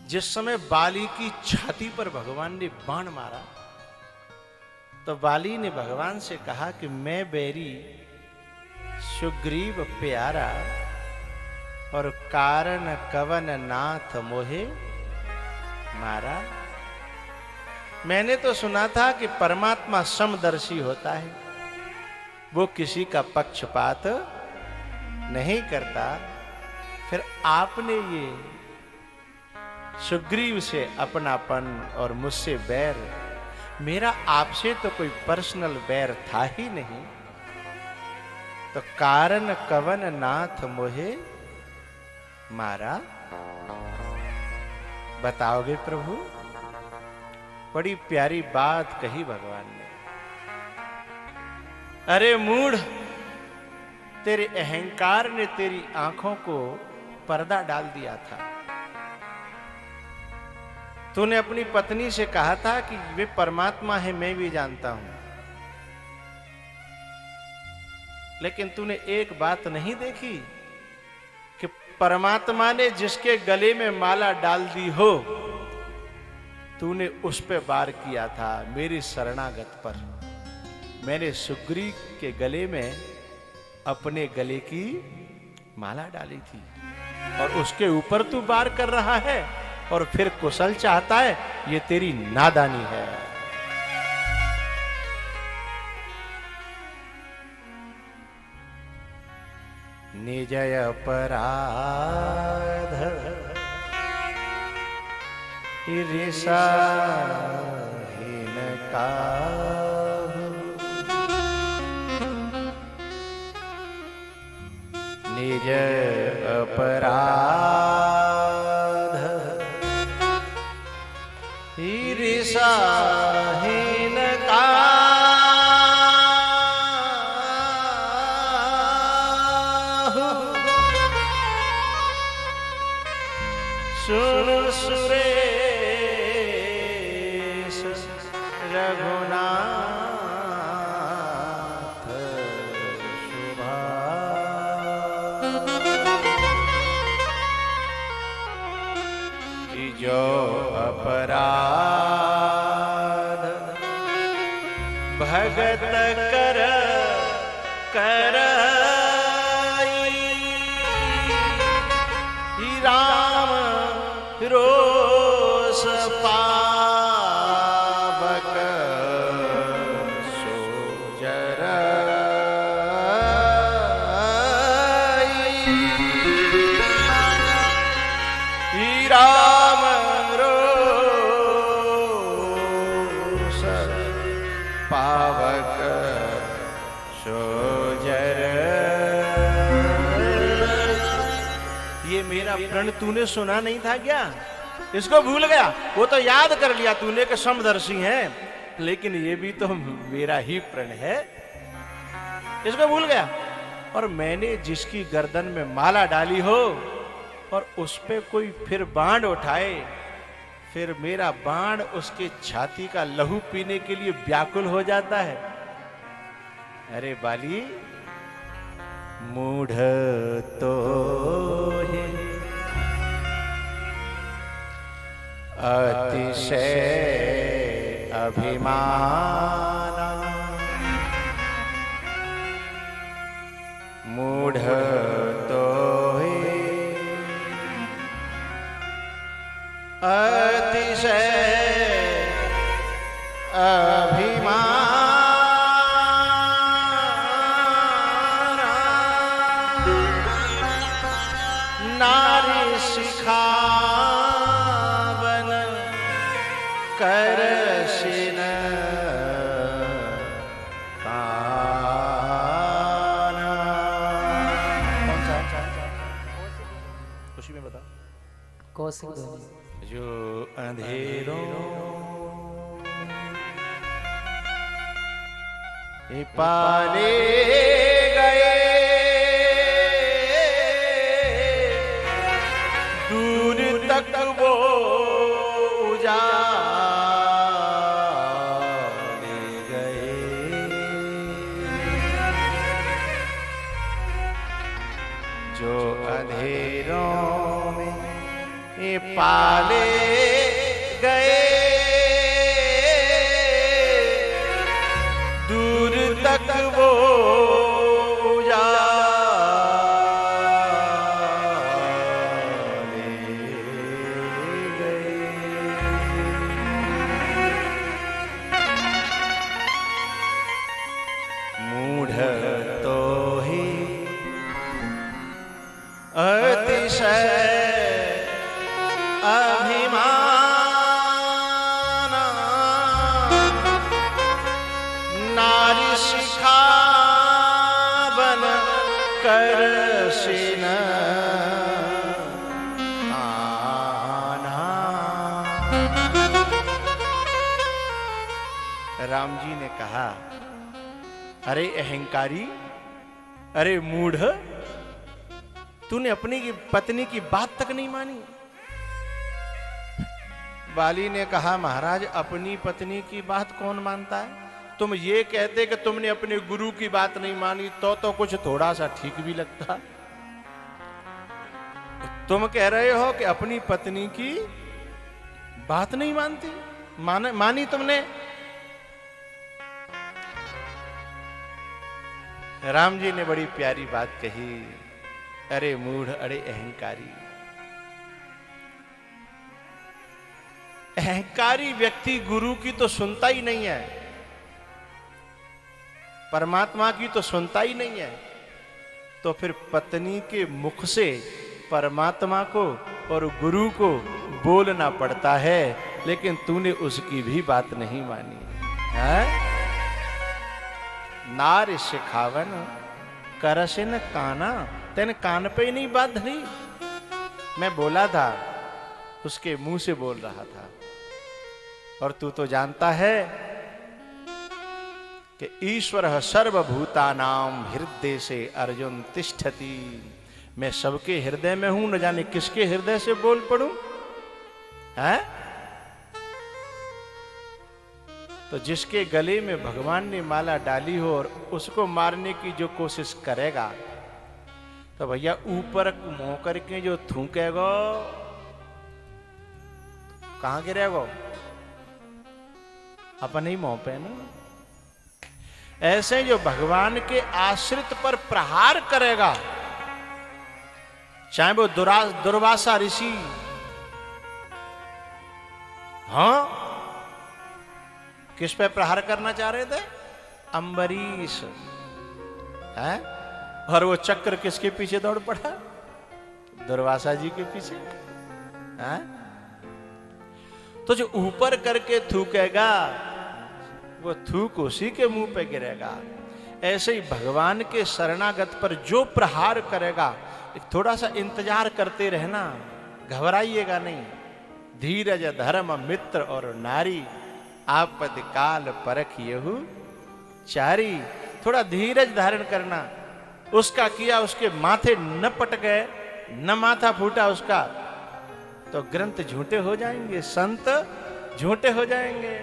जिस समय बाली की छाती पर भगवान ने बाण मारा तो बाली ने भगवान से कहा कि मैं बैरी सुग्रीव प्यारा और कारण कवन नाथ मोहे मारा। मैंने तो सुना था कि परमात्मा समदर्शी होता है, वो किसी का पक्षपात नहीं करता। फिर आपने ये सुग्रीव से अपनापन और मुझसे बैर, मेरा आपसे तो कोई पर्सनल बैर था ही नहीं, तो कारण कवन नाथ मोहे मारा। बताओगे प्रभु? बड़ी प्यारी बात कही भगवान ने। अरे मूढ़, तेरे अहंकार ने तेरी आंखों को पर्दा डाल दिया था। तूने अपनी पत्नी से कहा था कि वे परमात्मा है, मैं भी जानता हूं, लेकिन तूने एक बात नहीं देखी कि परमात्मा ने जिसके गले में माला डाल दी हो, तूने उस पे वार किया था, मेरी शरणागत पर। मैंने सुग्रीव के गले में अपने गले की माला डाली थी और उसके ऊपर तू वार कर रहा है और फिर कुशल चाहता है। ये तेरी नादानी है। निजय अपराध ईर्षा हीन काहू, निज अपराध ईर्षा हीन काहू, सुन सुरेश रघुनाथ शुभा, जो अपराध भगत कर कराई, राम रोष पावक सो जराई, राम रोष पावक सो जराई। ये मेरा प्रण तूने सुना नहीं था क्या? इसको भूल गया? वो तो याद कर लिया तूने कि समदर्शी है, लेकिन ये भी तो मेरा ही प्रण है। इसको भूल गया? और मैंने जिसकी गर्दन में माला डाली हो और उस पे कोई फिर बाण उठाए, फिर मेरा बाण उसके छाती का लहू पीने के लिए व्याकुल हो जाता है। अरे बाली, मूढ़ तो है अतिशय अभिमाना, मूढ़ तो है अतिशय अभिमाना, नारी सिखावन कर सिन काना। कौन सा? खुशी में बता। कौशिक जो अंधेरों में पाले गए, दूर तक वो उजाले गए, जो अंधेरों में पाले गए दूर तक वो उजाले गए। मूढ़ तो ही अतिशय अभिमान नारी शिखावन कर सिन आना। राम जी ने कहा, अरे अहंकारी, अरे मूढ़, तूने अपनी की पत्नी की बात तक नहीं मानी। बाली ने कहा, महाराज अपनी पत्नी की बात कौन मानता है? तुम ये कहते कि तुमने अपने गुरु की बात नहीं मानी तो कुछ थोड़ा सा ठीक भी लगता। तुम कह रहे हो कि अपनी पत्नी की बात नहीं मानती, मानी तुमने। राम जी ने बड़ी प्यारी बात कही, अरे मूढ़, अरे अहंकारी। अहंकारी व्यक्ति गुरु की तो सुनता ही नहीं है, परमात्मा की तो सुनता ही नहीं है, तो फिर पत्नी के मुख से परमात्मा को और गुरु को बोलना पड़ता है, लेकिन तूने उसकी भी बात नहीं मानी है। नार शिखावन करसिन काना, तेने कान पे ही नहीं बात धरी। मैं बोला था, उसके मुंह से बोल रहा था। और तू तो जानता है कि ईश्वर सर्वभूतानां हृदय से अर्जुन तिष्ठति। मैं सबके हृदय में हूं, न जाने किसके हृदय से बोल पड़ूं है। तो जिसके गले में भगवान ने माला डाली हो और उसको मारने की जो कोशिश करेगा, तो भैया ऊपर मुंह करके जो थूकेगा कहां गिरेगा? अपने ही मुंह पे ना। ऐसे जो भगवान के आश्रित पर प्रहार करेगा, चाहे वो दुर्वासा ऋषि, हाँ, किस पे प्रहार करना चाह रहे थे? अम्बरीश है। और वो चक्र किसके पीछे दौड़ पड़ा? दुर्वासा जी के पीछे है। तो जो ऊपर करके थूकेगा वो थूक उसी के मुंह पे गिरेगा। ऐसे ही भगवान के शरणागत पर जो प्रहार करेगा, थोड़ा सा इंतजार करते रहना, घबराइएगा नहीं। धीरज धर्म मित्र और नारी, आपद काल परख यहु चारी। थोड़ा धीरज धारण करना। उसका किया, उसके माथे न पट गए, न माथा फूटा उसका, तो ग्रंथ झूठे हो जाएंगे, संत झूठे हो जाएंगे।